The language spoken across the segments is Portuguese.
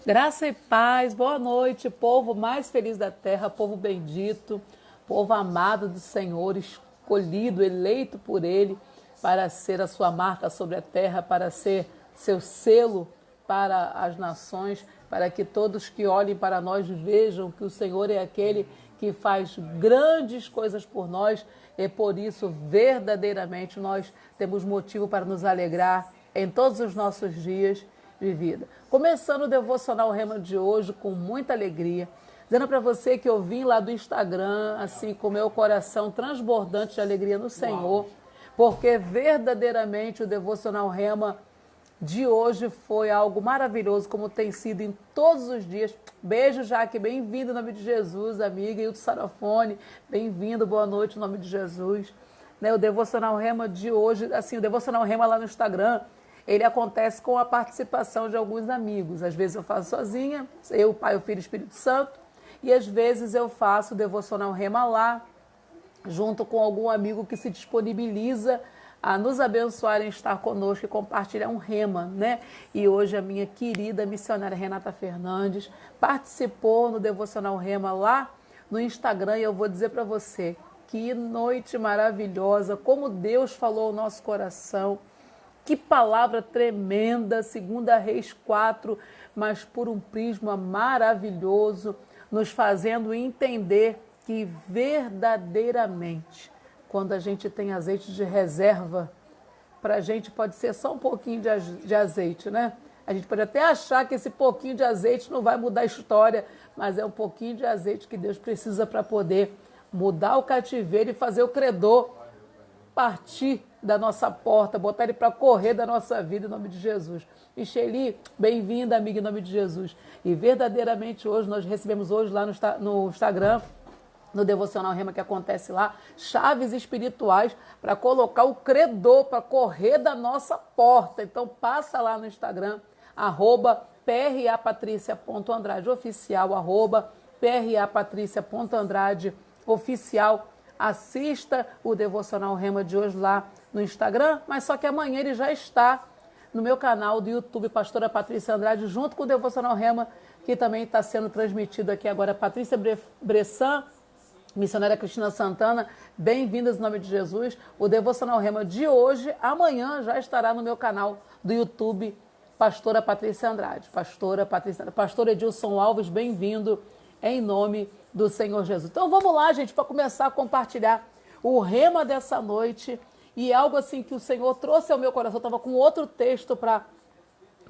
Graça e paz, boa noite, povo mais feliz da terra, povo bendito, povo amado do Senhor, escolhido, eleito por Ele para ser a sua marca sobre a terra, para ser seu selo para as nações, para que todos que olhem para nós vejam que o Senhor é aquele que faz grandes coisas por nós e por isso verdadeiramente nós temos motivo para nos alegrar em todos os nossos dias de vida. Começando o Devocional Rema de hoje com muita alegria, dizendo para você que eu vim lá do Instagram, assim, com meu coração transbordante de alegria no Senhor, porque verdadeiramente o Devocional Rema de hoje foi algo maravilhoso, como tem sido em todos os dias. Beijo, Jaque, bem-vindo em nome de Jesus, amiga. Hilton Sarafone, bem-vindo, boa noite em nome de Jesus. Né, o Devocional Rema de hoje, assim, o Devocional Rema lá no Instagram, ele acontece com a participação de alguns amigos. Às vezes eu faço sozinha, eu, Pai, o Filho e o Espírito Santo, e às vezes eu faço o Devocional Rema lá, junto com algum amigo que se disponibiliza a nos abençoar em estar conosco e compartilhar um rema, né? E hoje a minha querida missionária Renata Fernandes participou no Devocional Rema lá no Instagram e eu vou dizer para você, que noite maravilhosa, como Deus falou ao nosso coração, que palavra tremenda, 2 Reis 4, mas por um prisma maravilhoso, nos fazendo entender que verdadeiramente, quando a gente tem azeite de reserva, para a gente pode ser só um pouquinho de azeite, né? A gente pode até achar que esse pouquinho de azeite não vai mudar a história, mas é um pouquinho de azeite que Deus precisa para poder mudar o cativeiro e fazer o credor partir da nossa porta, botar ele para correr da nossa vida em nome de Jesus. Micheli, bem-vinda, amiga, em nome de Jesus. E verdadeiramente hoje, nós recebemos hoje lá no Instagram, no Devocional Rema que acontece lá, chaves espirituais para colocar o credor para correr da nossa porta. Então passa lá no Instagram, @prapatricia.andradeoficial, @prapatricia.andradeoficial. Assista o Devocional Rema de hoje lá no Instagram, mas só que amanhã ele já está no meu canal do YouTube, Pastora Patrícia Andrade, junto com o Devocional Rema, que também está sendo transmitido aqui agora. Patrícia Bressan, missionária Cristina Santana, bem-vindas em nome de Jesus. O Devocional Rema de hoje, amanhã já estará no meu canal do YouTube, Pastora Patrícia Andrade. Pastor Edilson Alves, bem-vindo em nome do Senhor Jesus. Então vamos lá, gente, para começar a compartilhar o rema dessa noite e algo assim que o Senhor trouxe ao meu coração. Eu estava com outro texto para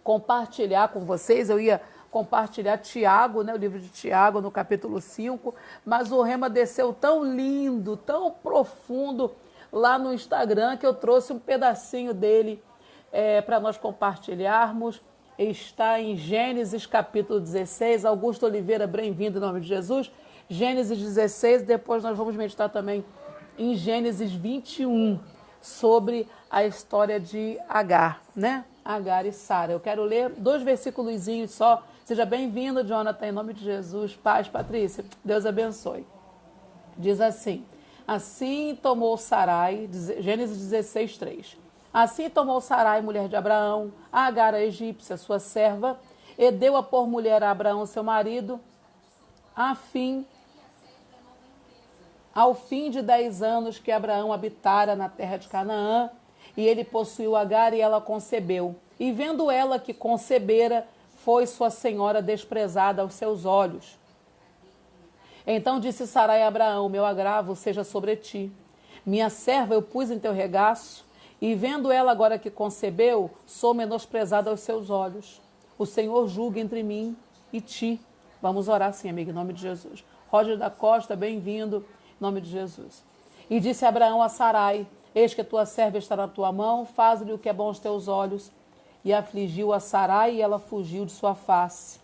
compartilhar com vocês, eu ia compartilhar Tiago, né, o livro de Tiago, no capítulo 5, mas o rema desceu tão lindo, tão profundo lá no Instagram, que eu trouxe um pedacinho dele para nós compartilharmos. Está em Gênesis capítulo 16, Augusto Oliveira, bem-vindo em nome de Jesus. Gênesis 16, depois nós vamos meditar também em Gênesis 21, sobre a história de Agar, né? Agar e Sara. Eu quero ler 2 versículozinhos só. Seja bem-vindo, Jonathan, em nome de Jesus. Paz, Patrícia. Deus abençoe. Diz assim: assim tomou Sarai, Gênesis 16, 3. Assim tomou Sarai, mulher de Abraão, a Agar a egípcia, sua serva, e deu-a por mulher a Abraão, seu marido, ao fim de 10 anos que Abraão habitara na terra de Canaã, e ele possuiu Agar e ela concebeu. E vendo ela que concebera, foi sua senhora desprezada aos seus olhos. Então disse Sarai a Abraão: meu agravo seja sobre ti. Minha serva eu pus em teu regaço, e vendo ela agora que concebeu, sou menosprezada aos seus olhos. O Senhor julgue entre mim e ti. Vamos orar sim, amiga, em nome de Jesus. Roger da Costa, bem-vindo, em nome de Jesus. E disse Abraão a Sarai: eis que a tua serva está na tua mão, faz-lhe o que é bom aos teus olhos. E afligiu a Sarai, e ela fugiu de sua face.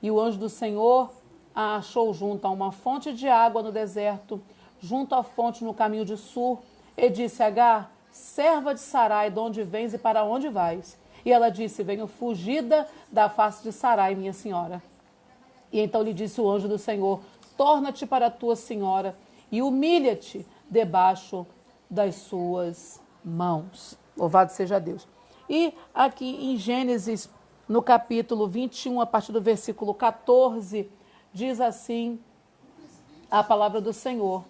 E o anjo do Senhor a achou junto a uma fonte de água no deserto, junto à fonte no caminho de Sur, e disse: Agar, serva de Sarai, de onde vens e para onde vais? E ela disse: venho fugida da face de Sarai, minha senhora. E então lhe disse o anjo do Senhor: torna-te para a tua senhora e humilha-te debaixo das suas mãos. Louvado seja Deus. E aqui em Gênesis no capítulo 21, a partir do versículo 14, diz assim a palavra do Senhor.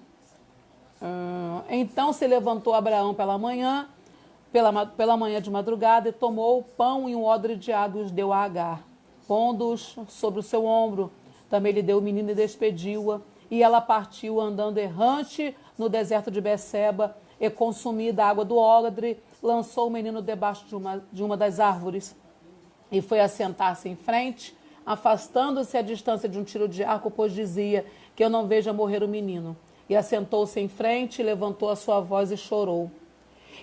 Então se levantou Abraão pela manhã de madrugada, e tomou o pão e um odre de água e os deu a Agar, pondo-os sobre o seu ombro. Também lhe deu o menino e despediu-a. E ela partiu andando errante no deserto de Beceba, e consumida a água do odre, lançou o menino debaixo de uma das árvores e foi assentar-se em frente, afastando-se à distância de um tiro de arco, pois dizia: que eu não veja morrer o menino. E assentou-se em frente, levantou a sua voz e chorou.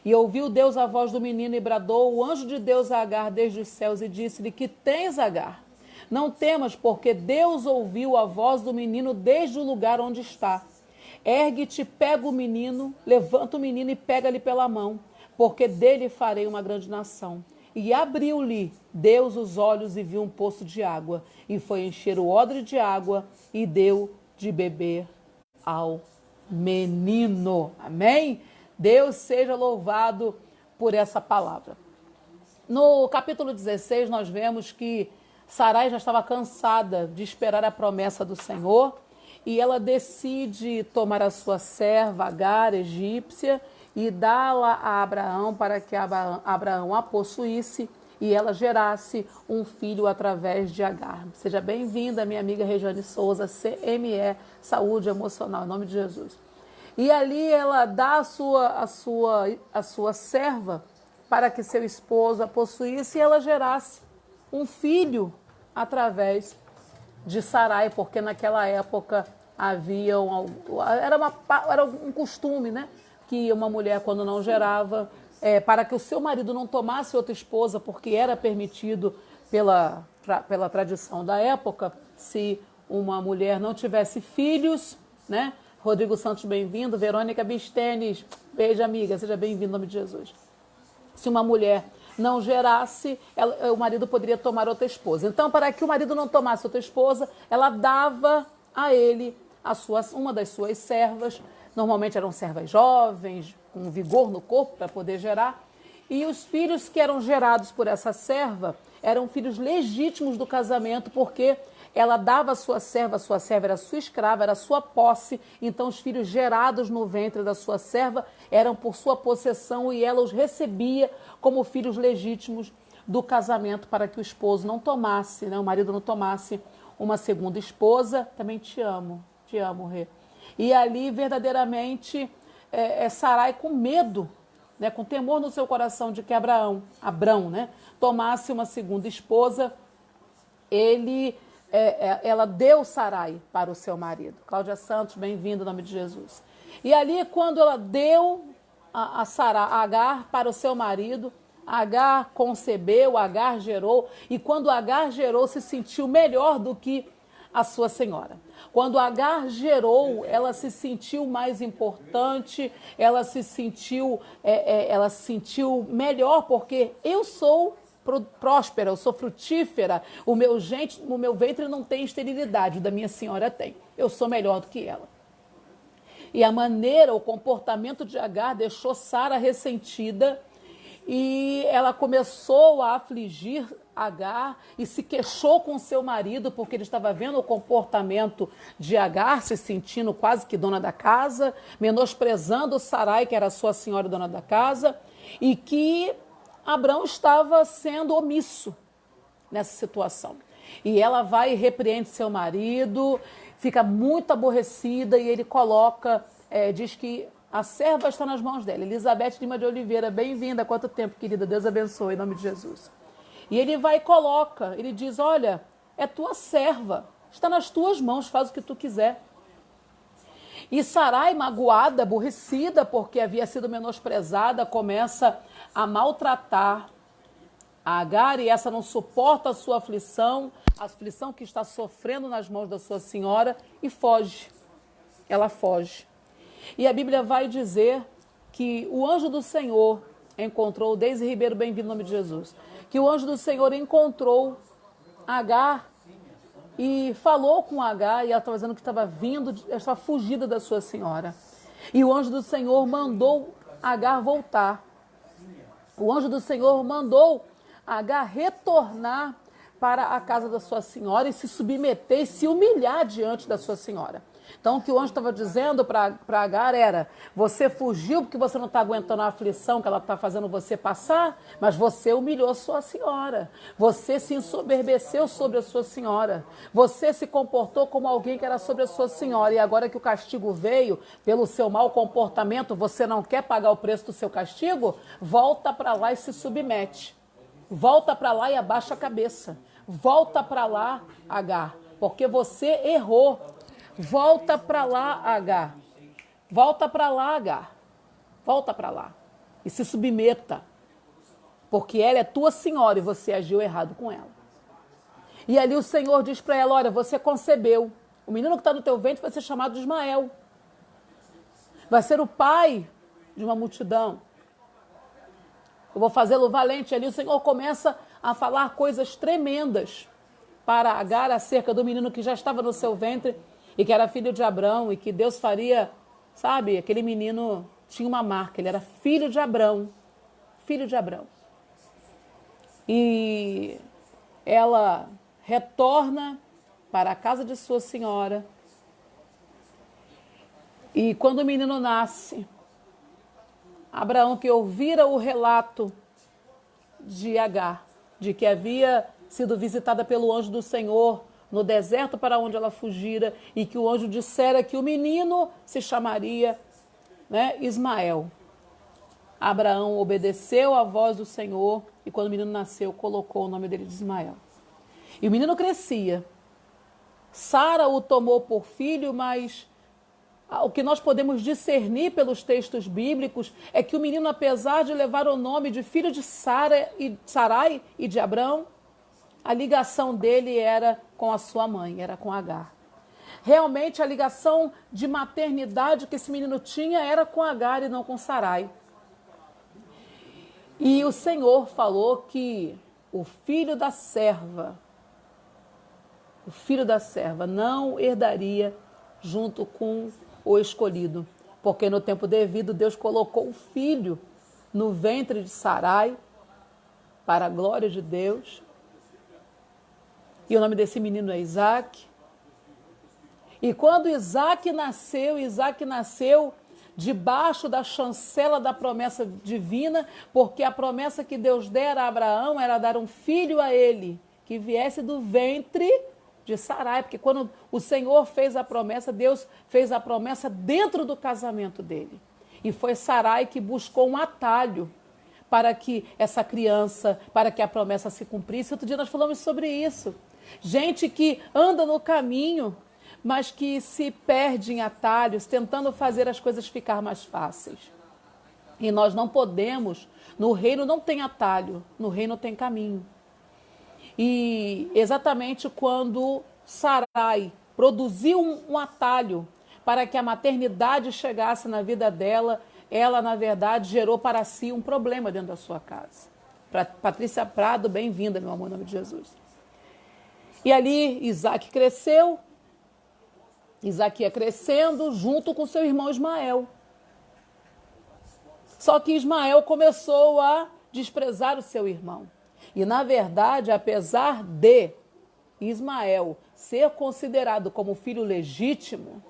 E ouviu Deus a voz do menino e bradou o anjo de Deus a Agar desde os céus e disse-lhe: que tens, Agar? Não temas, porque Deus ouviu a voz do menino desde o lugar onde está. Ergue-te, pega o menino, levanta o menino e pega-lhe pela mão, porque dele farei uma grande nação. E abriu-lhe Deus os olhos e viu um poço de água, e foi encher o odre de água e deu de beber ao menino. Amém? Deus seja louvado por essa palavra. No capítulo 16, nós vemos que Sarai já estava cansada de esperar a promessa do Senhor, e ela decide tomar a sua serva, Agar, egípcia, e dá-la a Abraão para que Abraão a possuísse e ela gerasse um filho através de Agar. Seja bem-vinda, minha amiga Regiane Souza, CME, Saúde Emocional, em nome de Jesus. E ali ela dá a sua serva para que seu esposo a possuísse e ela gerasse um filho através de Sarai, porque naquela época era um costume, né? Que uma mulher, quando não gerava, para que o seu marido não tomasse outra esposa, porque era permitido pela tradição da época, se uma mulher não tivesse filhos, né? Rodrigo Santos, bem-vindo. Verônica Bistenes, beijo, amiga, seja bem-vindo em nome de Jesus. Se uma mulher não gerasse, o marido poderia tomar outra esposa. Então, para que o marido não tomasse outra esposa, ela dava a ele uma das suas servas. Normalmente eram servas jovens, com vigor no corpo para poder gerar. E os filhos que eram gerados por essa serva eram filhos legítimos do casamento, porque ela dava a sua serva era sua escrava, era sua posse. Então os filhos gerados no ventre da sua serva eram por sua possessão e ela os recebia como filhos legítimos do casamento, para que o esposo não tomasse, né, o marido não tomasse uma segunda esposa. Também te amo, Rê. E ali, verdadeiramente, Sarai, com medo, né, com temor no seu coração de que Abrão, né, tomasse uma segunda esposa, ela deu Sarai para o seu marido. Cláudia Santos, bem-vinda em nome de Jesus. E ali, quando ela deu a Agar para o seu marido, Agar concebeu, Agar gerou, e quando Agar gerou, se sentiu melhor do que a sua senhora. Quando Agar gerou, ela se sentiu mais importante, ela se sentiu melhor, porque eu sou próspera, eu sou frutífera, o meu ventre não tem esterilidade, o da minha senhora tem. Eu sou melhor do que ela. E a maneira, o comportamento de Agar deixou Sara ressentida, e ela começou a afligir Agar e se queixou com seu marido, porque ele estava vendo o comportamento de Agar, se sentindo quase que dona da casa, menosprezando Sarai, que era sua senhora dona da casa, e que Abrão estava sendo omisso nessa situação. E ela vai e repreende seu marido, fica muito aborrecida, e ele diz que a serva está nas mãos dela. Elizabeth Lima de Oliveira, bem-vinda. Quanto tempo, querida? Deus abençoe, em nome de Jesus. E ele vai e ele diz: olha, é tua serva, está nas tuas mãos, faz o que tu quiser. E Sarai, magoada, aborrecida, porque havia sido menosprezada, começa a maltratar a Agar, e essa não suporta a sua aflição, a aflição que está sofrendo nas mãos da sua senhora, e foge. Ela foge. E a Bíblia vai dizer que o anjo do Senhor encontrou, Deise Ribeiro, bem-vindo em nome de Jesus, que o anjo do Senhor encontrou Agar e falou com Agar, e ela estava dizendo que estava fugida da sua senhora. E o anjo do Senhor mandou Agar voltar. O anjo do Senhor mandou Agar retornar para a casa da sua senhora e se submeter e se humilhar diante da sua senhora. Então, o que o anjo estava dizendo para Agar era: você fugiu porque você não está aguentando a aflição que ela está fazendo você passar, mas você humilhou sua senhora. Você se ensoberbeceu sobre a sua senhora. Você se comportou como alguém que era sobre a sua senhora. E agora que o castigo veio pelo seu mau comportamento, você não quer pagar o preço do seu castigo? Volta para lá e se submete. Volta para lá e abaixa a cabeça. Volta para lá, Agar, porque você errou. Volta para lá, Agar. Volta para lá, Agar. Volta para lá. E se submeta. Porque ela é tua senhora e você agiu errado com ela. E ali o Senhor diz para ela: olha, você concebeu. O menino que está no teu ventre vai ser chamado de Ismael. Vai ser o pai de uma multidão. Eu vou fazê-lo valente. Ali o Senhor começa a falar coisas tremendas para Agar acerca do menino que já estava no seu ventre e que era filho de Abrão, e que Deus faria, sabe, aquele menino tinha uma marca, ele era filho de Abrão, filho de Abrão. E ela retorna para a casa de sua senhora, e quando o menino nasce, Abraão, que ouvira o relato de Agar, de que havia sido visitada pelo anjo do Senhor no deserto para onde ela fugira, e que o anjo dissera que o menino se chamaria, Ismael. Abraão obedeceu à voz do Senhor e quando o menino nasceu, colocou o nome dele de Ismael. E o menino crescia. Sara o tomou por filho, mas o que nós podemos discernir pelos textos bíblicos é que o menino, apesar de levar o nome de filho de Sarai e de Abrão, a ligação dele era com a sua mãe, era com Agar. Realmente a ligação de maternidade que esse menino tinha era com Agar e não com Sarai. E o Senhor falou que o filho da serva não herdaria junto com o escolhido, porque no tempo devido Deus colocou um filho no ventre de Sarai para a glória de Deus. E o nome desse menino é Isaac. E quando Isaac nasceu debaixo da chancela da promessa divina, porque a promessa que Deus dera a Abraão era dar um filho a ele, que viesse do ventre de Sarai, porque quando o Senhor fez a promessa, Deus fez a promessa dentro do casamento dele. E foi Sarai que buscou um atalho para que essa criança, para que a promessa se cumprisse. Outro dia nós falamos sobre isso. Gente que anda no caminho, mas que se perde em atalhos, tentando fazer as coisas ficar mais fáceis. E nós não podemos, no reino não tem atalho, no reino tem caminho. E exatamente quando Sarai produziu um atalho para que a maternidade chegasse na vida dela, ela, na verdade, gerou para si um problema dentro da sua casa. Patrícia Prado, bem-vinda, meu amor, em nome de Jesus. E ali Isaac cresceu, Isaac ia crescendo junto com seu irmão Ismael. Só que Ismael começou a desprezar o seu irmão. E, na verdade, apesar de Ismael ser considerado como filho legítimo,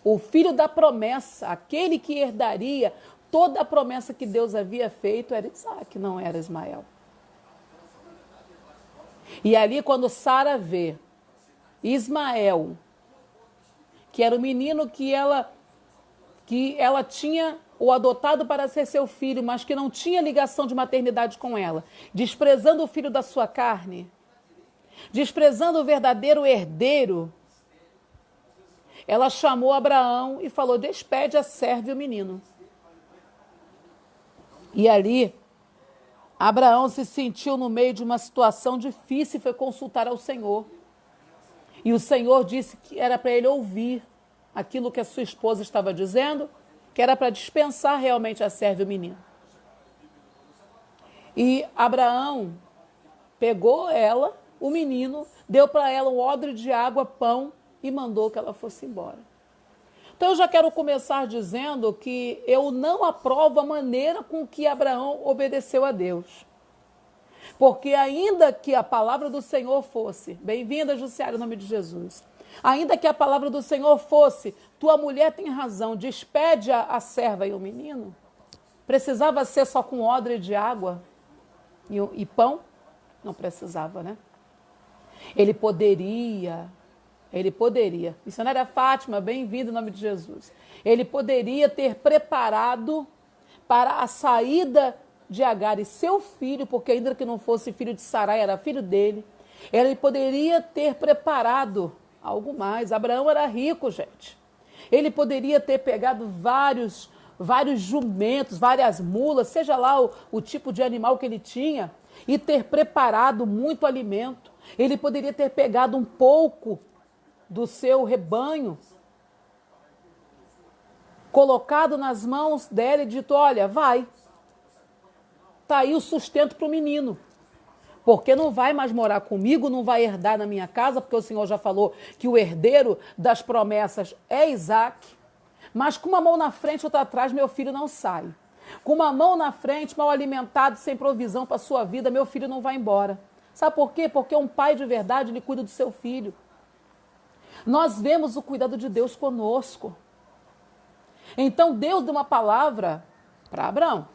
o filho da promessa, aquele que herdaria toda a promessa que Deus havia feito, era Isaac, não era Ismael. E ali, quando Sara vê Ismael, que era o menino que ela tinha o adotado para ser seu filho, mas que não tinha ligação de maternidade com ela, desprezando o filho da sua carne, desprezando o verdadeiro herdeiro, ela chamou Abraão e falou: despede a serva e o menino. E ali, Abraão se sentiu no meio de uma situação difícil e foi consultar ao Senhor. E o Senhor disse que era para ele ouvir aquilo que a sua esposa estava dizendo, que era para dispensar realmente a serva e o menino. E Abraão pegou ela, o menino, deu para ela um odre de água, pão e mandou que ela fosse embora. Então eu já quero começar dizendo que eu não aprovo a maneira com que Abraão obedeceu a Deus. Porque ainda que a palavra do Senhor fosse, bem-vinda, Jussiara, em nome de Jesus, ainda que a palavra do Senhor fosse, tua mulher tem razão, despede a serva e o menino, precisava ser só com odre de água e pão? Não precisava, né? Ele poderia, missionária Fátima, bem-vinda em nome de Jesus, ele poderia ter preparado para a saída de Agar e seu filho, porque ainda que não fosse filho de Sarai, era filho dele, ele poderia ter preparado algo mais. Abraão era rico, gente. Ele poderia ter pegado vários jumentos, várias mulas, seja lá o tipo de animal que ele tinha, e ter preparado muito alimento. Ele poderia ter pegado um pouco do seu rebanho, colocado nas mãos dela e dito, olha, vai. Está aí o sustento para o menino. Porque não vai mais morar comigo, não vai herdar na minha casa, porque o Senhor já falou que o herdeiro das promessas é Isaac. Mas com uma mão na frente e outra atrás, meu filho não sai. Com uma mão na frente, mal alimentado, sem provisão para a sua vida, meu filho não vai embora. Sabe por quê? Porque um pai de verdade, ele cuida do seu filho. Nós vemos o cuidado de Deus conosco. Então Deus deu uma palavra para Abraão.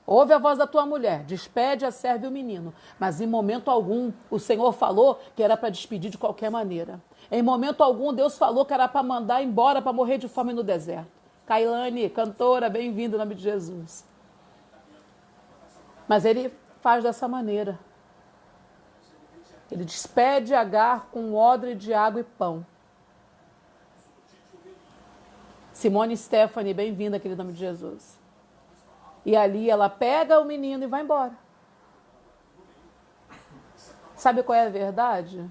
Ouve a voz da tua mulher, despede a serva e o menino. Mas em momento algum o Senhor falou que era para despedir de qualquer maneira. Em momento algum Deus falou que era para mandar embora, para morrer de fome no deserto. Kailane, cantora, bem-vinda em nome de Jesus. Mas ele faz dessa maneira. Ele despede Agar com um odre de água e pão. Simone Stephanie, bem-vinda, querido, em nome de Jesus. E ali ela pega o menino e vai embora. Sabe qual é a verdade?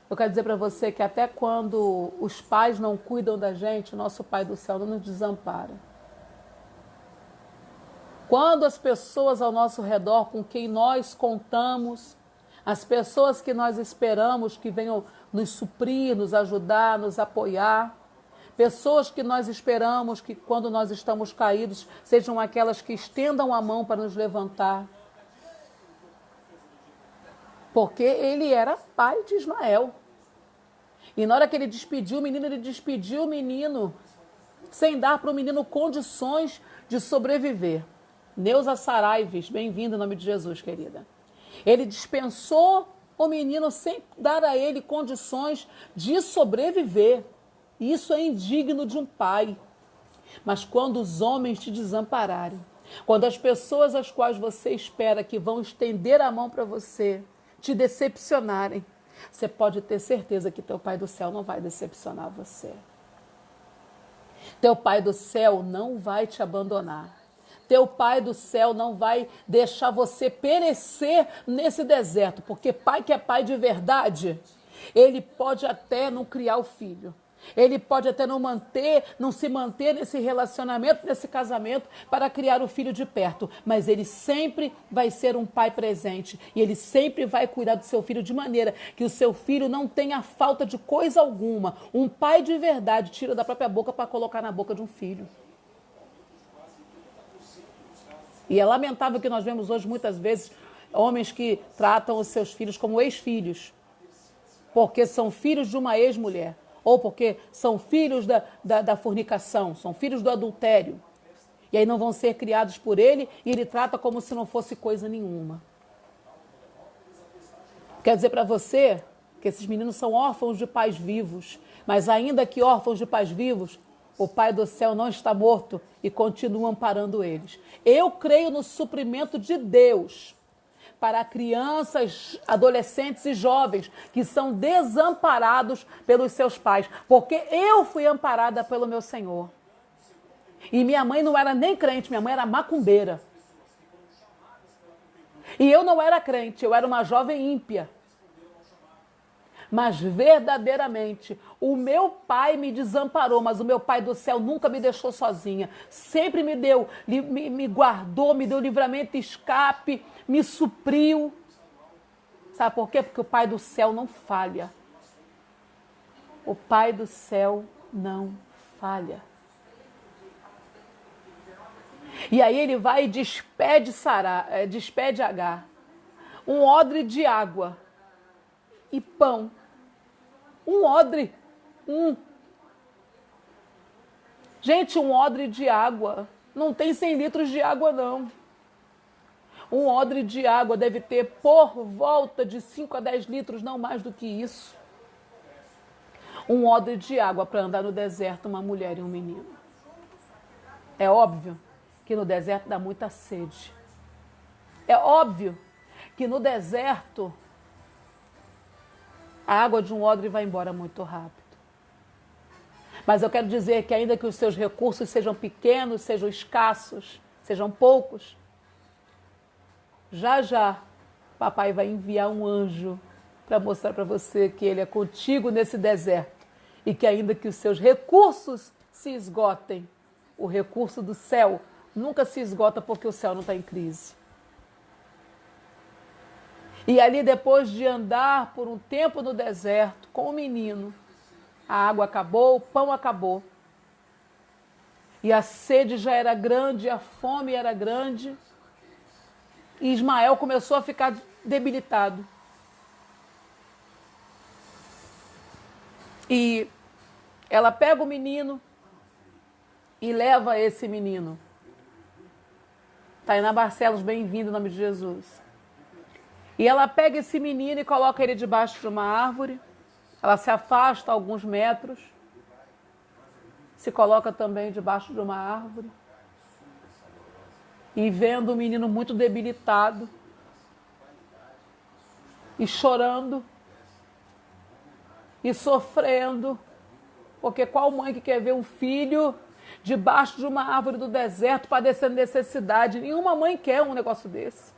Eu quero dizer para você que até quando os pais não cuidam da gente, o nosso Pai do céu não nos desampara. Quando as pessoas ao nosso redor com quem nós contamos, as pessoas que nós esperamos que venham nos suprir, nos ajudar, nos apoiar, pessoas que nós esperamos que quando nós estamos caídos sejam aquelas que estendam a mão para nos levantar. Porque ele era pai de Ismael. E na hora que ele despediu o menino, ele despediu o menino sem dar para o menino condições de sobreviver. Neuza Saraives, bem-vinda em nome de Jesus, querida. Ele dispensou o menino sem dar a ele condições de sobreviver. Isso é indigno de um pai. Mas quando os homens te desampararem, quando as pessoas às quais você espera que vão estender a mão para você, te decepcionarem, você pode ter certeza que teu Pai do céu não vai decepcionar você. Teu Pai do céu não vai te abandonar. Teu Pai do céu não vai deixar você perecer nesse deserto, porque pai que é pai de verdade, ele pode até não criar o filho. Ele pode até não se manter nesse relacionamento, nesse casamento, para criar o filho de perto. Mas ele sempre vai ser um pai presente. E ele sempre vai cuidar do seu filho de maneira que o seu filho não tenha falta de coisa alguma. Um pai de verdade tira da própria boca para colocar na boca de um filho. E é lamentável que nós vemos hoje, muitas vezes, homens que tratam os seus filhos como ex-filhos. Porque são filhos de uma ex-mulher. Ou porque são filhos da fornicação, são filhos do adultério. E aí não vão ser criados por ele e ele trata como se não fosse coisa nenhuma. Quer dizer para você que esses meninos são órfãos de pais vivos, mas ainda que órfãos de pais vivos, o Pai do céu não está morto e continua amparando eles. Eu creio no suprimento de Deus para crianças, adolescentes e jovens que são desamparados pelos seus pais. Porque eu fui amparada pelo meu Senhor. E minha mãe não era nem crente, minha mãe era macumbeira. E eu não era crente, eu era uma jovem ímpia. Mas verdadeiramente, o meu pai me desamparou, mas o meu Pai do céu nunca me deixou sozinha. Sempre me deu, me guardou, me deu livramento e escape, me supriu. Sabe por quê? Porque o Pai do céu não falha. O Pai do céu não falha. E aí ele vai e despede Agar um odre de água e pão. Um odre. Gente, um odre de água. Não tem 100 litros de água, não. Um odre de água deve ter por volta de 5 a 10 litros, não mais do que isso. Um odre de água para andar no deserto, uma mulher e um menino. É óbvio que no deserto dá muita sede. É óbvio que no deserto a água de um odre vai embora muito rápido. Mas eu quero dizer que ainda que os seus recursos sejam pequenos, sejam escassos, sejam poucos, já já papai vai enviar um anjo para mostrar para você que ele é contigo nesse deserto e que ainda que os seus recursos se esgotem, o recurso do céu nunca se esgota porque o céu não está em crise. E ali, depois de andar por um tempo no deserto com o menino, a água acabou, o pão acabou. E a sede já era grande, a fome era grande. E Ismael começou a ficar debilitado. E ela pega o menino e leva esse menino. Tainá Barcelos, bem-vindo em nome de Jesus. E ela pega esse menino e coloca ele debaixo de uma árvore. Ela se afasta alguns metros. Se coloca também debaixo de uma árvore. E vendo o menino muito debilitado. E chorando. E sofrendo. Porque qual mãe que quer ver um filho debaixo de uma árvore do deserto padecendo necessidade? Nenhuma mãe quer um negócio desse.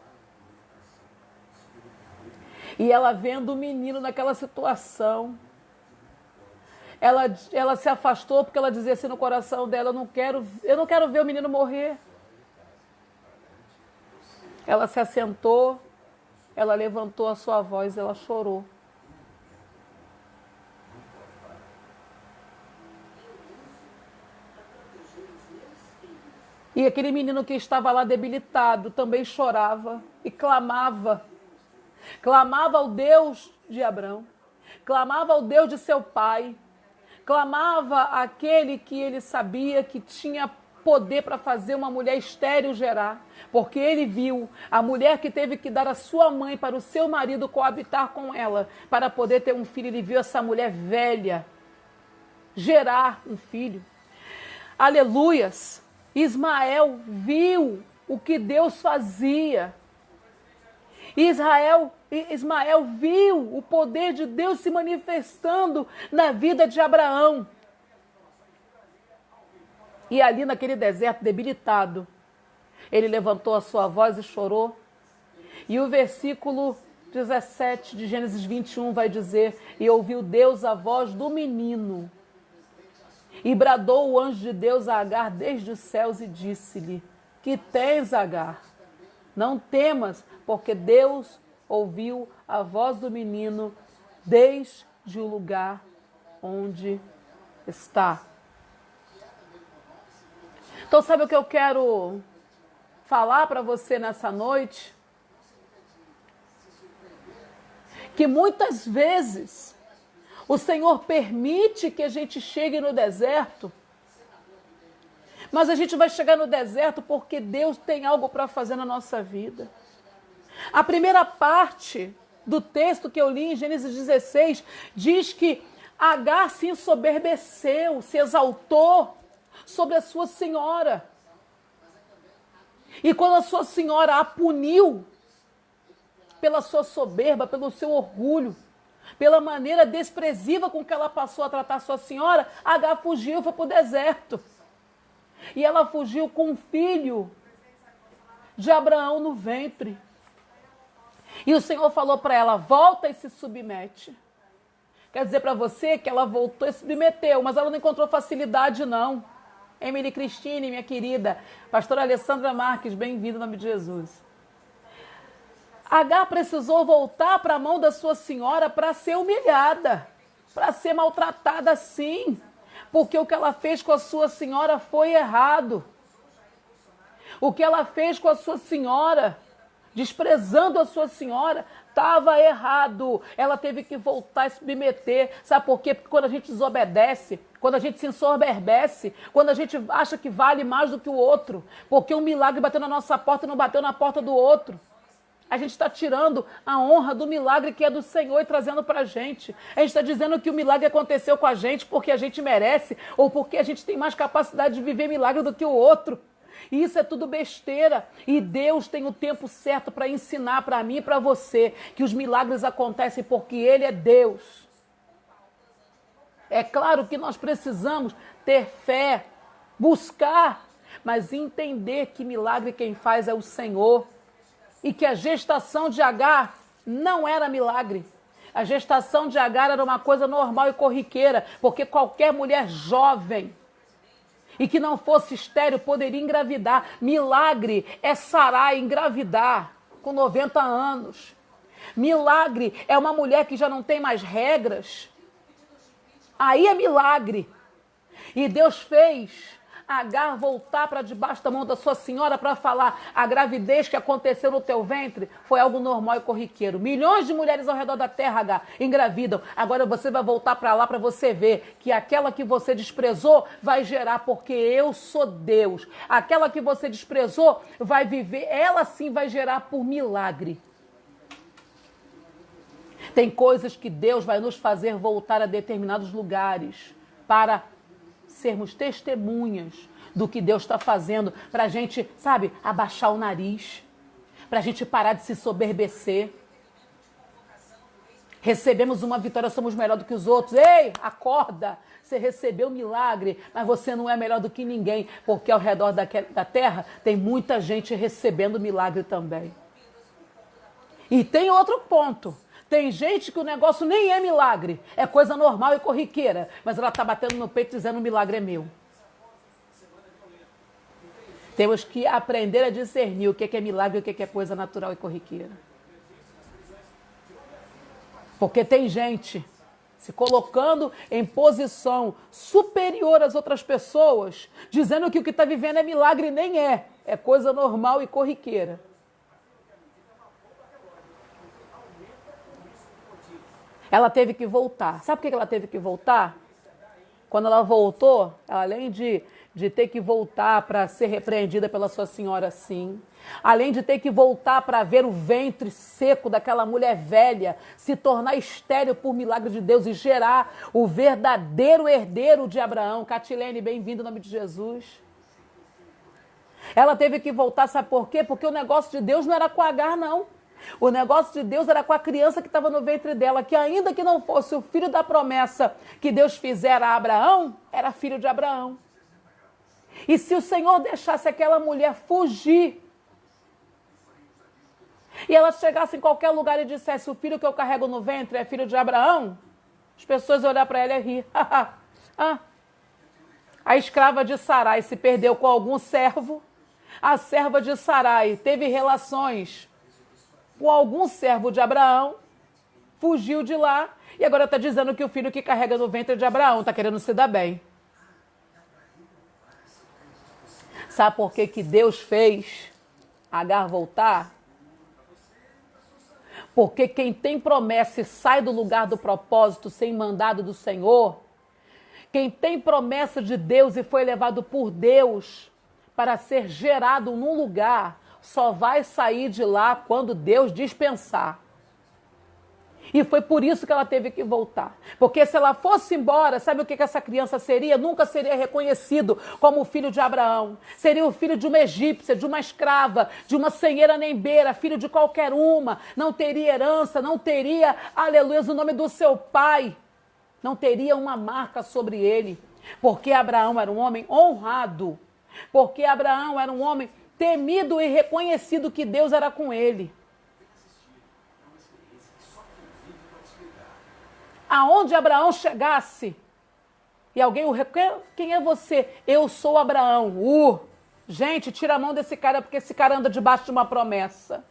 E ela vendo o menino naquela situação, ela se afastou porque ela dizia assim no coração dela, eu não quero ver o menino morrer. Ela se assentou, ela levantou a sua voz, ela chorou. E aquele menino que estava lá debilitado também chorava e clamava. Clamava ao Deus de Abraão, clamava ao Deus de seu pai, clamava àquele que ele sabia que tinha poder para fazer uma mulher estéril gerar, porque ele viu a mulher que teve que dar a sua mãe para o seu marido coabitar com ela, para poder ter um filho. Ele viu essa mulher velha gerar um filho. Aleluias! Ismael viu o que Deus fazia. Ismael viu o poder de Deus se manifestando na vida de Abraão. E ali naquele deserto debilitado, ele levantou a sua voz e chorou. E o versículo 17 de Gênesis 21 vai dizer: e ouviu Deus a voz do menino. E bradou o anjo de Deus a Agar desde os céus e disse-lhe: que tens, Agar? Não temas, porque Deus ouviu a voz do menino desde o lugar onde está. Então, sabe o que eu quero falar para você nessa noite? Que muitas vezes o Senhor permite que a gente chegue no deserto, mas a gente vai chegar no deserto porque Deus tem algo para fazer na nossa vida. A primeira parte do texto que eu li em Gênesis 16 diz que Agar se ensoberbeceu, se exaltou sobre a sua senhora. E quando a sua senhora a puniu pela sua soberba, pelo seu orgulho, pela maneira desprezível com que ela passou a tratar a sua senhora, Agar fugiu, foi para o deserto. E ela fugiu com um filho de Abraão no ventre. E o Senhor falou para ela: volta e se submete. Quer dizer para você que ela voltou e se submeteu, mas ela não encontrou facilidade, não. Emily Cristine, minha querida, pastora Alessandra Marques, bem-vinda em nome de Jesus. Agar precisou voltar para a mão da sua senhora para ser humilhada, para ser maltratada, sim. Porque o que ela fez com a sua senhora foi errado. O que ela fez com a sua senhora, desprezando a sua senhora, estava errado. Ela teve que voltar e se submeter. Sabe por quê? Porque quando a gente desobedece, quando a gente se ensoberbece, quando a gente acha que vale mais do que o outro, porque um milagre bateu na nossa porta e não bateu na porta do outro, a gente está tirando a honra do milagre que é do Senhor e trazendo para a gente. A gente está dizendo que o milagre aconteceu com a gente porque a gente merece ou porque a gente tem mais capacidade de viver milagre do que o outro. E isso é tudo besteira. E Deus tem o tempo certo para ensinar para mim e para você que os milagres acontecem porque Ele é Deus. É claro que nós precisamos ter fé, buscar, mas entender que milagre quem faz é o Senhor. E que a gestação de Agar não era milagre. A gestação de Agar era uma coisa normal e corriqueira, porque qualquer mulher jovem e que não fosse estéril poderia engravidar. Milagre é Sarai engravidar com 90 anos. Milagre é uma mulher que já não tem mais regras. Aí é milagre. E Deus fez Agar voltar para debaixo da mão da sua senhora para falar: a gravidez que aconteceu no teu ventre foi algo normal e corriqueiro. Milhões de mulheres ao redor da terra, Agar, engravidam. Agora você vai voltar para lá para você ver que aquela que você desprezou vai gerar, porque eu sou Deus. Aquela que você desprezou vai viver, ela sim vai gerar por milagre. Tem coisas que Deus vai nos fazer voltar a determinados lugares para sermos testemunhas do que Deus está fazendo, para a gente, sabe, abaixar o nariz, para a gente parar de se soberbecer. Recebemos uma vitória, somos melhor do que os outros. Ei, acorda! Você recebeu um milagre, mas você não é melhor do que ninguém, porque ao redor da terra tem muita gente recebendo milagre também. E tem outro ponto. Tem gente que o negócio nem é milagre, é coisa normal e corriqueira, mas ela está batendo no peito dizendo: o milagre é meu. Temos que aprender a discernir o que é milagre e o que é coisa natural e corriqueira. Porque tem gente se colocando em posição superior às outras pessoas, dizendo que o que está vivendo é milagre e nem é, é coisa normal e corriqueira. Ela teve que voltar. Sabe por que ela teve que voltar? Quando ela voltou, além de ter que voltar para ser repreendida pela sua senhora, sim. Além de ter que voltar para ver o ventre seco daquela mulher velha se tornar estéril por milagre de Deus e gerar o verdadeiro herdeiro de Abraão. Catilene, bem-vindo em nome de Jesus. Ela teve que voltar, sabe por quê? Porque o negócio de Deus não era com Agar, não. O negócio de Deus era com a criança que estava no ventre dela, que ainda que não fosse o filho da promessa que Deus fizera a Abraão, era filho de Abraão. E se o Senhor deixasse aquela mulher fugir, e ela chegasse em qualquer lugar e dissesse: o filho que eu carrego no ventre é filho de Abraão, as pessoas iam olhar para ela e rir. A escrava de Sarai se perdeu com algum servo, a serva de Sarai teve relações com algum servo de Abraão, fugiu de lá e agora está dizendo que o filho que carrega no ventre é de Abraão, está querendo se dar bem. Sabe por que Deus fez Agar voltar? Porque quem tem promessa e sai do lugar do propósito sem mandado do Senhor, quem tem promessa de Deus e foi levado por Deus para ser gerado num lugar, só vai sair de lá quando Deus dispensar. E foi por isso que ela teve que voltar. Porque se ela fosse embora, sabe o que essa criança seria? Nunca seria reconhecido como o filho de Abraão. Seria o filho de uma egípcia, de uma escrava, de uma senheira nembeira, filho de qualquer uma. Não teria herança, não teria, aleluia, o nome do seu pai. Não teria uma marca sobre ele. Porque Abraão era um homem honrado. Porque Abraão era um homem temido e reconhecido que Deus era com ele. Aonde Abraão chegasse, e alguém o reconhece: quem é você? Eu sou Abraão. Gente, tira a mão desse cara, porque esse cara anda debaixo de uma promessa.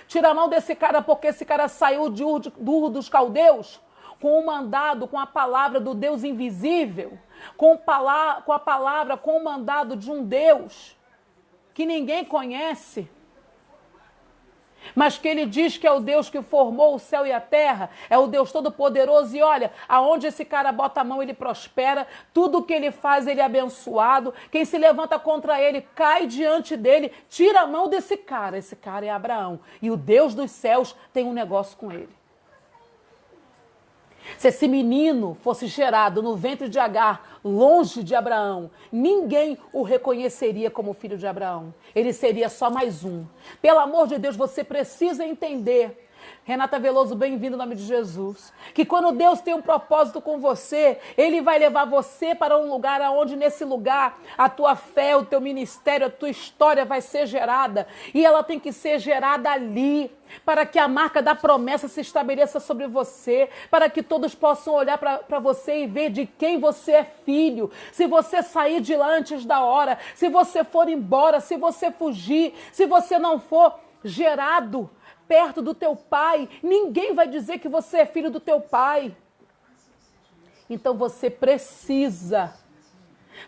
Tira a mão desse cara, porque esse cara saiu de Ur dos Caldeus com o mandado, com a palavra do Deus invisível, com a palavra, com o mandado de um Deus que ninguém conhece, mas que ele diz que é o Deus que formou o céu e a terra, é o Deus Todo-Poderoso, e olha, aonde esse cara bota a mão, ele prospera, tudo que ele faz, ele é abençoado, quem se levanta contra ele, cai diante dele, tira a mão desse cara, esse cara é Abraão, e o Deus dos céus tem um negócio com ele. Se esse menino fosse gerado no ventre de Agar, longe de Abraão, ninguém o reconheceria como filho de Abraão. Ele seria só mais um. Pelo amor de Deus, você precisa entender, Renata Veloso, bem-vindo em nome de Jesus, que quando Deus tem um propósito com você, Ele vai levar você para um lugar onde nesse lugar a tua fé, o teu ministério, a tua história vai ser gerada, e ela tem que ser gerada ali, para que a marca da promessa se estabeleça sobre você, para que todos possam olhar para você e ver de quem você é filho. Se você sair de lá antes da hora, se você for embora, se você fugir, se você não for gerado perto do teu pai, ninguém vai dizer que você é filho do teu pai. Então você precisa,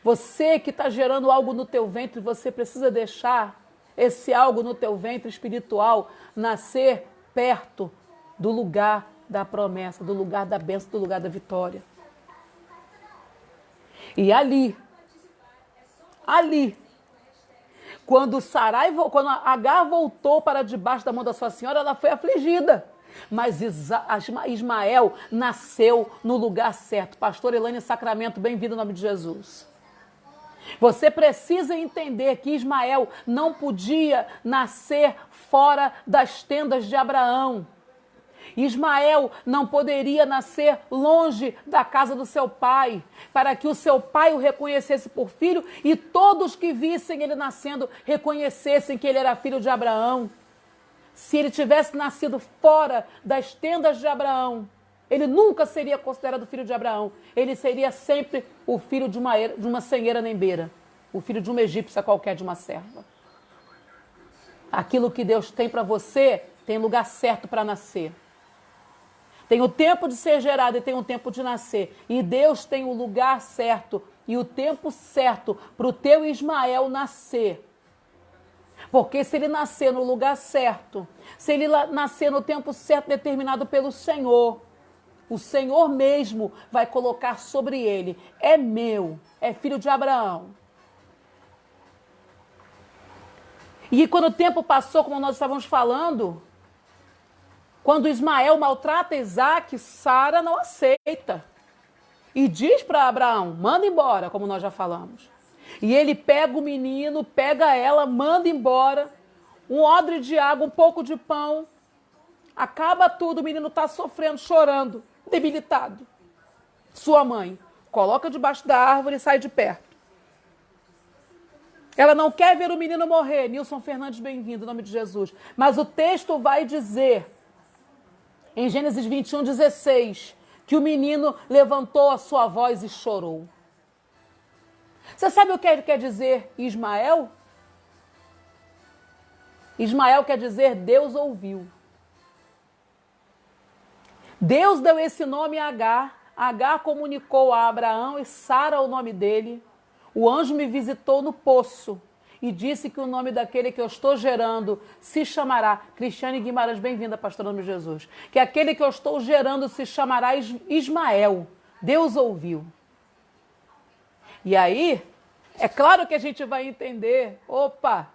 você que está gerando algo no teu ventre, você precisa deixar esse algo no teu ventre espiritual nascer perto do lugar da promessa, do lugar da bênção, do lugar da vitória. E ali, quando Agar voltou para debaixo da mão da sua senhora, ela foi afligida. Mas Ismael nasceu no lugar certo. Pastor Elaine Sacramento, bem-vindo em nome de Jesus. Você precisa entender que Ismael não podia nascer fora das tendas de Abraão. Ismael não poderia nascer longe da casa do seu pai, para que o seu pai o reconhecesse por filho e todos que vissem ele nascendo reconhecessem que ele era filho de Abraão. Se ele tivesse nascido fora das tendas de Abraão, ele nunca seria considerado filho de Abraão. Ele seria sempre o filho de uma senheira nembeira, o filho de uma egípcia qualquer, de uma serva. Aquilo que Deus tem para você tem lugar certo para nascer. Tem o tempo de ser gerado e tem o tempo de nascer. E Deus tem o lugar certo e o tempo certo para o teu Ismael nascer. Porque se ele nascer no lugar certo, se ele nascer no tempo certo determinado pelo Senhor, o Senhor mesmo vai colocar sobre ele. É meu, é filho de Abraão. E quando o tempo passou, como nós estávamos falando, quando Ismael maltrata Isaac, Sara não aceita. E diz para Abraão, manda embora, como nós já falamos. E ele pega o menino, pega ela, manda embora, um odre de água, um pouco de pão, acaba tudo, o menino está sofrendo, chorando, debilitado. Sua mãe coloca debaixo da árvore e sai de perto. Ela não quer ver o menino morrer. Nilson Fernandes, bem-vindo, em nome de Jesus. Mas o texto vai dizer, em Gênesis 21, 16, que o menino levantou a sua voz e chorou. Você sabe o que ele quer dizer Ismael? Ismael quer dizer Deus ouviu. Deus deu esse nome a Agar. Agar comunicou a Abraão e Sara o nome dele. O anjo me visitou no poço e disse que o nome daquele que eu estou gerando se chamará... Cristiane Guimarães, bem-vinda, pastor, em nome de Jesus. Que aquele que eu estou gerando se chamará Ismael. Deus ouviu. E aí, é claro que a gente vai entender. Opa,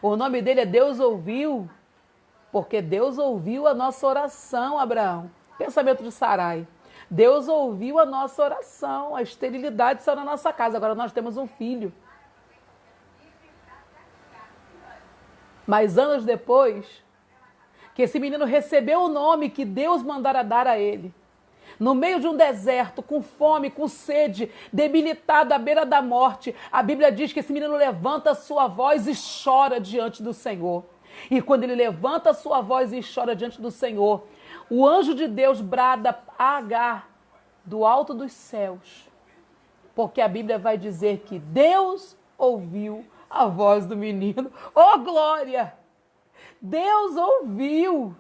o nome dele é Deus ouviu, porque Deus ouviu a nossa oração, Abraão. Pensamento de Sarai. Deus ouviu a nossa oração, a esterilidade saiu na nossa casa. Agora nós temos um filho. Mas anos depois, que esse menino recebeu o nome que Deus mandara dar a ele, no meio de um deserto, com fome, com sede, debilitado à beira da morte, a Bíblia diz que esse menino levanta a sua voz e chora diante do Senhor. E quando ele levanta a sua voz e chora diante do Senhor, o anjo de Deus brada a Agar do alto dos céus, porque a Bíblia vai dizer que Deus ouviu a voz do menino. Oh, glória! Deus ouviu.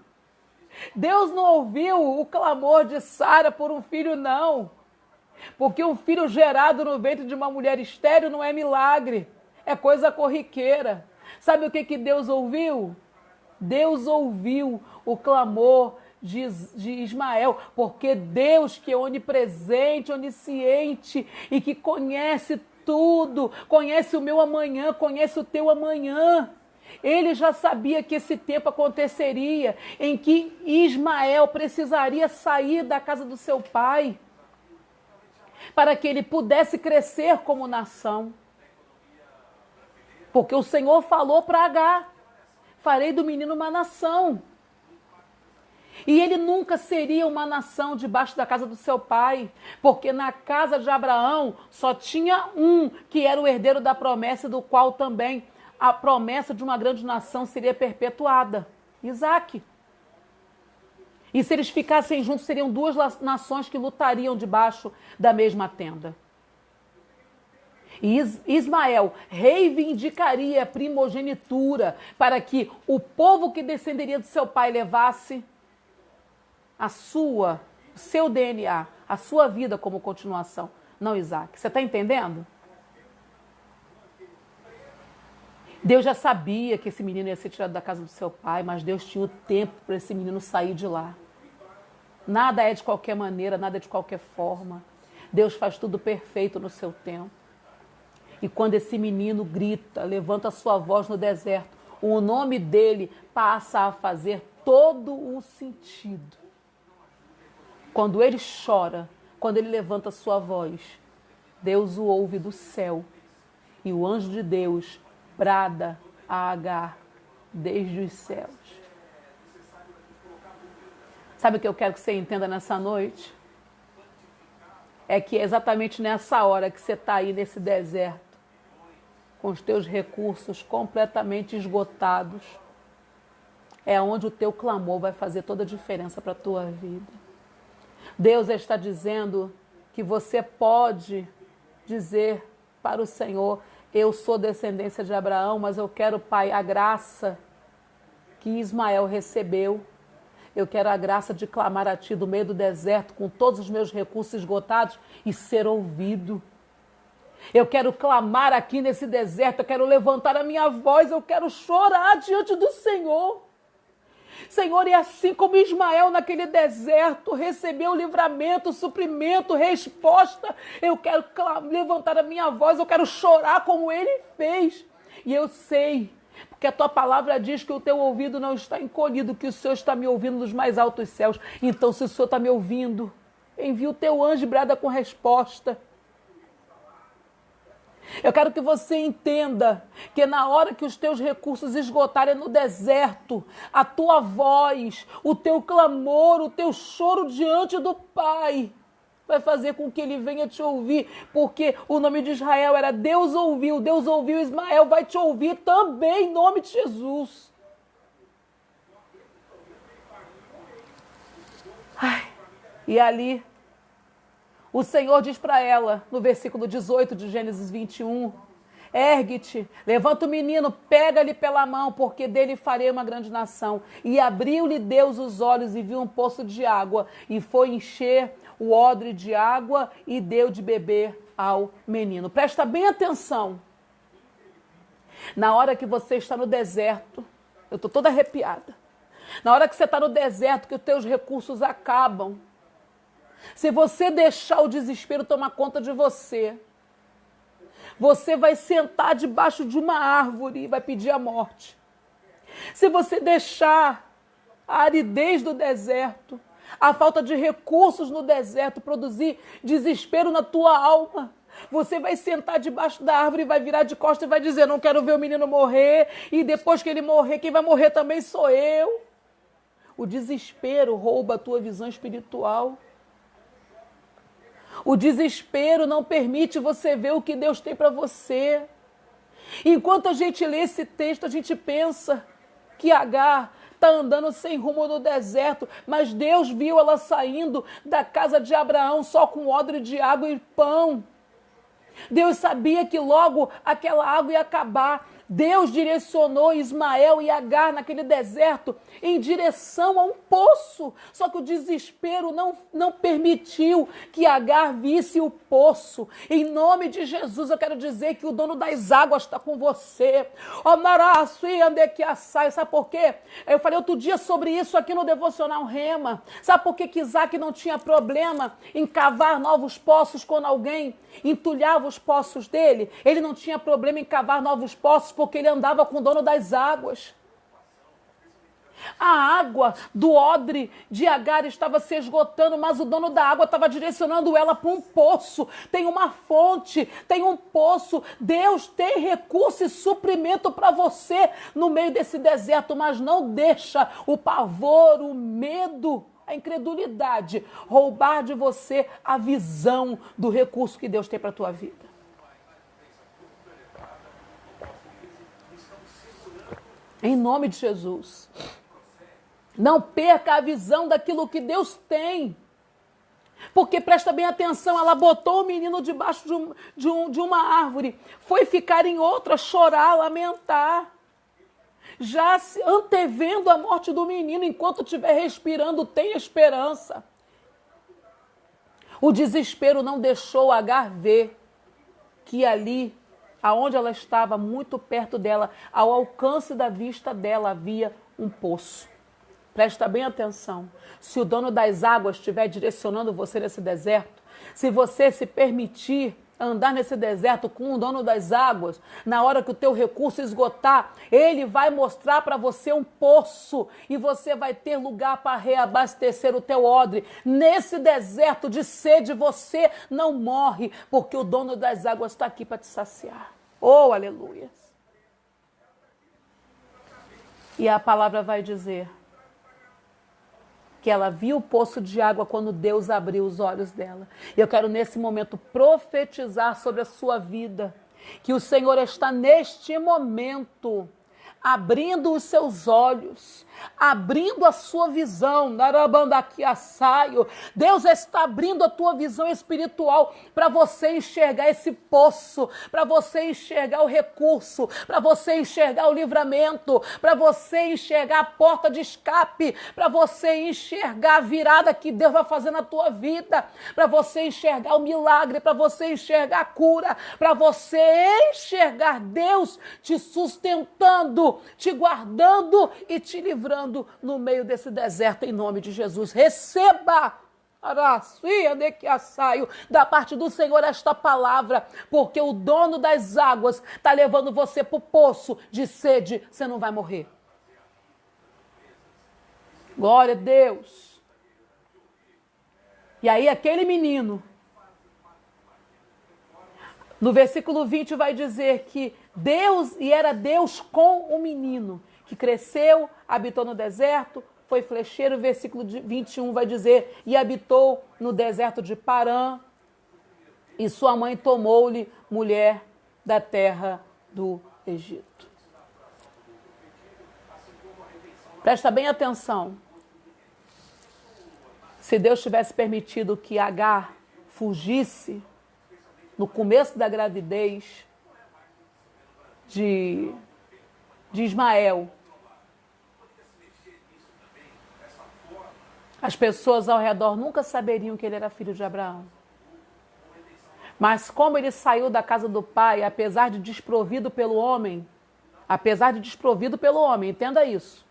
Deus não ouviu o clamor de Sara por um filho, não. Porque um filho gerado no ventre de uma mulher estéril não é milagre, é coisa corriqueira. Sabe o que Deus ouviu? Deus ouviu o clamor de Ismael, porque Deus, que é onipresente, onisciente e que conhece tudo, conhece o meu amanhã, conhece o teu amanhã. Ele já sabia que esse tempo aconteceria, em que Ismael precisaria sair da casa do seu pai, para que ele pudesse crescer como nação. Porque o Senhor falou para Agar: farei do menino uma nação. E ele nunca seria uma nação debaixo da casa do seu pai, porque na casa de Abraão só tinha um que era o herdeiro da promessa, do qual também a promessa de uma grande nação seria perpetuada: Isaque. E se eles ficassem juntos, seriam duas nações que lutariam debaixo da mesma tenda. E Ismael reivindicaria a primogenitura para que o povo que descenderia do seu pai levasse o seu DNA, a sua vida como continuação, não Isaque. Você está entendendo? Deus já sabia que esse menino ia ser tirado da casa do seu pai, mas Deus tinha o tempo para esse menino sair de lá. Nada é de qualquer maneira, nada é de qualquer forma. Deus faz tudo perfeito no seu tempo. E quando esse menino grita, levanta a sua voz no deserto, o nome dele passa a fazer todo o sentido. Quando ele chora, quando ele levanta a sua voz, Deus o ouve do céu. E o anjo de Deus brada a Agar desde os céus. Sabe o que eu quero que você entenda nessa noite? É que é exatamente nessa hora que você está aí nesse deserto, com os teus recursos completamente esgotados, é onde o teu clamor vai fazer toda a diferença para a tua vida. Deus está dizendo que você pode dizer para o Senhor: eu sou descendência de Abraão, mas eu quero, Pai, a graça que Ismael recebeu. Eu quero a graça de clamar a Ti do meio do deserto, com todos os meus recursos esgotados, e ser ouvido. Eu quero clamar aqui nesse deserto, eu quero levantar a minha voz, eu quero chorar diante do Senhor. Senhor, e assim como Ismael naquele deserto recebeu livramento, suprimento, resposta, eu quero levantar a minha voz, eu quero chorar como ele fez. E eu sei, porque a tua palavra diz que o teu ouvido não está encolhido, que o Senhor está me ouvindo dos mais altos céus. Então, se o Senhor está me ouvindo, envia o teu anjo e brada com resposta. Eu quero que você entenda que na hora que os teus recursos esgotarem no deserto, a tua voz, o teu clamor, o teu choro diante do Pai vai fazer com que Ele venha te ouvir, porque o nome de Israel era Deus ouviu, Ismael vai te ouvir também em nome de Jesus. E ali o Senhor diz para ela, no versículo 18 de Gênesis 21, ergue-te, levanta o menino, pega-lhe pela mão, porque dele farei uma grande nação. E abriu-lhe Deus os olhos e viu um poço de água, e foi encher o odre de água e deu de beber ao menino. Presta bem atenção. Na hora que você está no deserto, eu estou toda arrepiada. Na hora que você está no deserto, que os teus recursos acabam, se você deixar o desespero tomar conta de você, você vai sentar debaixo de uma árvore e vai pedir a morte. Se você deixar a aridez do deserto, a falta de recursos no deserto produzir desespero na tua alma, você vai sentar debaixo da árvore e vai virar de costas e vai dizer: não quero ver o menino morrer, e depois que ele morrer, quem vai morrer também sou eu. O desespero rouba a tua visão espiritual. O desespero não permite você ver o que Deus tem para você. Enquanto a gente lê esse texto, a gente pensa que Agar está andando sem rumo no deserto, mas Deus viu ela saindo da casa de Abraão só com odre de água e pão. Deus sabia que logo aquela água ia acabar. Deus direcionou Ismael e Agar naquele deserto em direção a um poço. Só que o desespero não permitiu que Agar visse o poço. Em nome de Jesus, eu quero dizer que o dono das águas está com você. Sabe por quê? Eu falei outro dia sobre isso aqui no Devocional Rema. Sabe por que Isaac não tinha problema em cavar novos poços quando alguém entulhava os poços dele? Ele não tinha problema em cavar novos poços porque ele andava com o dono das águas. A água do odre de Agar estava se esgotando, mas o dono da água estava direcionando ela para um poço. Tem uma fonte, tem um poço. Deus tem recurso e suprimento para você no meio desse deserto, mas não deixa o pavor, o medo, a incredulidade roubar de você a visão do recurso que Deus tem para a tua vida. Em nome de Jesus. Não perca a visão daquilo que Deus tem. Porque, presta bem atenção, ela botou o menino debaixo de uma árvore. Foi ficar em outra, chorar, lamentar. Já antevendo a morte do menino, enquanto estiver respirando, tem esperança. O desespero não deixou Agar ver que ali, aonde ela estava, muito perto dela, ao alcance da vista dela, havia um poço. Presta bem atenção. Se o dono das águas estiver direcionando você nesse deserto, se você se permitir andar nesse deserto com o dono das águas, na hora que o teu recurso esgotar, ele vai mostrar para você um poço e você vai ter lugar para reabastecer o teu odre. Nesse deserto de sede você não morre, porque o dono das águas está aqui para te saciar. Oh, aleluia! E a palavra vai dizer que ela viu o poço de água quando Deus abriu os olhos dela. E eu quero nesse momento profetizar sobre a sua vida, que o Senhor está neste momento abrindo os seus olhos, abrindo a sua visão. Deus está abrindo a tua visão espiritual para você enxergar esse poço, para você enxergar o recurso, para você enxergar o livramento, para você enxergar a porta de escape, para você enxergar a virada que Deus vai fazer na tua vida, para você enxergar o milagre, para você enxergar a cura, para você enxergar Deus te sustentando, te guardando e te livrando no meio desse deserto, em nome de Jesus. Receba da parte do Senhor esta palavra, porque o dono das águas está levando você para o poço de sede. Você não vai morrer. Glória a Deus. E aí aquele menino, no versículo 20 vai dizer que era Deus com o menino, que cresceu, habitou no deserto, foi flecheiro. O versículo 21 vai dizer, e habitou no deserto de Parã, e sua mãe tomou-lhe mulher da terra do Egito. Presta bem atenção. Se Deus tivesse permitido que Agar fugisse no começo da gravidez de Ismael, as pessoas ao redor nunca saberiam que ele era filho de Abraão. Mas como ele saiu da casa do pai, apesar de desprovido pelo homem, entenda isso.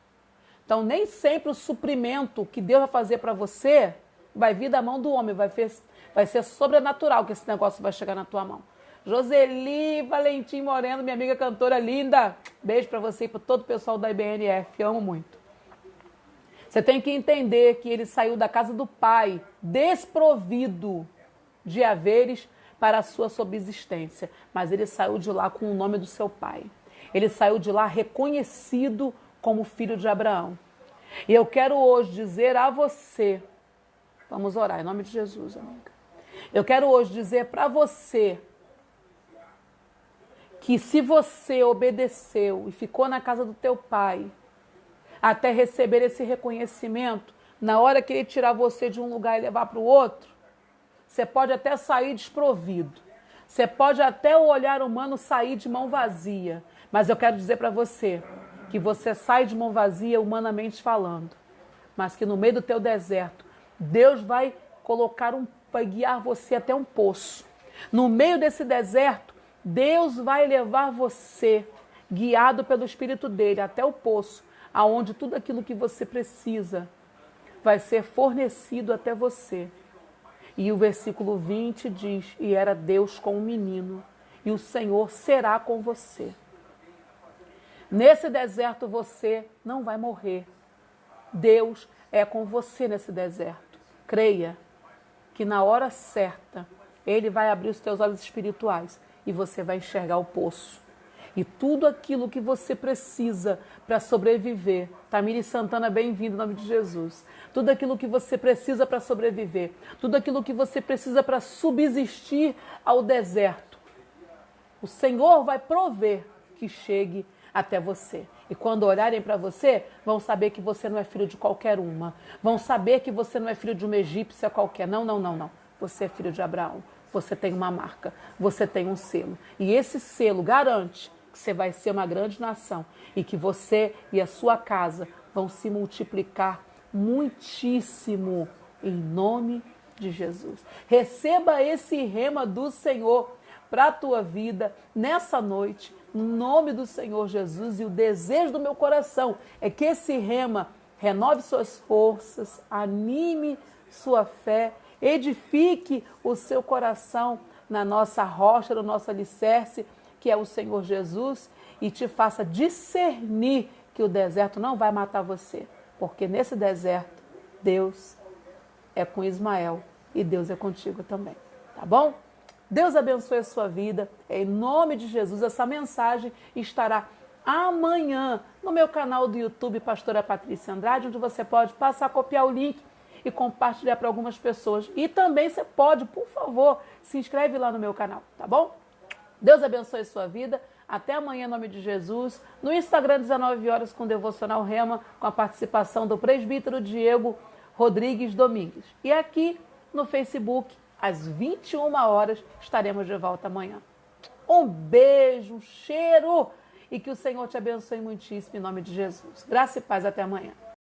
Então, nem sempre o suprimento que Deus vai fazer para você vai vir da mão do homem, vai ser sobrenatural que esse negócio vai chegar na tua mão. Joseli Valentim Moreno, minha amiga cantora linda, beijo para você e para todo o pessoal da IBNF, amo muito. Você tem que entender que ele saiu da casa do pai, desprovido de haveres para a sua subsistência, mas ele saiu de lá com o nome do seu pai. Ele saiu de lá reconhecido como filho de Abraão. E eu quero hoje dizer a você, vamos orar em nome de Jesus, amiga. Eu quero hoje dizer para você que se você obedeceu e ficou na casa do teu pai até receber esse reconhecimento, na hora que ele tirar você de um lugar e levar para o outro, você pode até sair desprovido. Você pode até o olhar humano sair de mão vazia. Mas eu quero dizer para você que você sai de mão vazia humanamente falando, mas que no meio do teu deserto, Deus vai vai guiar você até um poço. No meio desse deserto, Deus vai levar você, guiado pelo Espírito dele, até o poço, aonde tudo aquilo que você precisa vai ser fornecido até você. E o versículo 20 diz, e era Deus com o menino, e o Senhor será com você. Nesse deserto você não vai morrer. Deus é com você nesse deserto. Creia que na hora certa, Ele vai abrir os teus olhos espirituais e você vai enxergar o poço. E tudo aquilo que você precisa para sobreviver. Tamires Santana, bem-vindo em nome de Jesus. Tudo aquilo que você precisa para sobreviver. Tudo aquilo que você precisa para subsistir ao deserto. O Senhor vai prover que chegue até você. E quando olharem para você, vão saber que você não é filho de qualquer uma. Vão saber que você não é filho de uma egípcia qualquer. Não, não, não, não. Você é filho de Abraão. Você tem uma marca. Você tem um selo. E esse selo garante que você vai ser uma grande nação. E que você e a sua casa vão se multiplicar muitíssimo em nome de Jesus. Receba esse rema do Senhor para a tua vida nessa noite, no nome do Senhor Jesus. E o desejo do meu coração é que esse rema renove suas forças, anime sua fé, edifique o seu coração na nossa rocha, no nosso alicerce, que é o Senhor Jesus, e te faça discernir que o deserto não vai matar você, porque nesse deserto Deus é com Ismael e Deus é contigo também, tá bom? Deus abençoe a sua vida. Em nome de Jesus, essa mensagem estará amanhã no meu canal do YouTube, Pastora Patrícia Andrade, onde você pode passar a copiar o link e compartilhar para algumas pessoas. E também você pode, por favor, se inscreve lá no meu canal, tá bom? Deus abençoe a sua vida. Até amanhã, em nome de Jesus. No Instagram, 19 horas, com Devocional Rema, com a participação do presbítero Diego Rodrigues Domingues. E aqui no Facebook, às 21 horas, estaremos de volta amanhã. Um beijo, um cheiro e que o Senhor te abençoe muitíssimo em nome de Jesus. Graça e paz, até amanhã.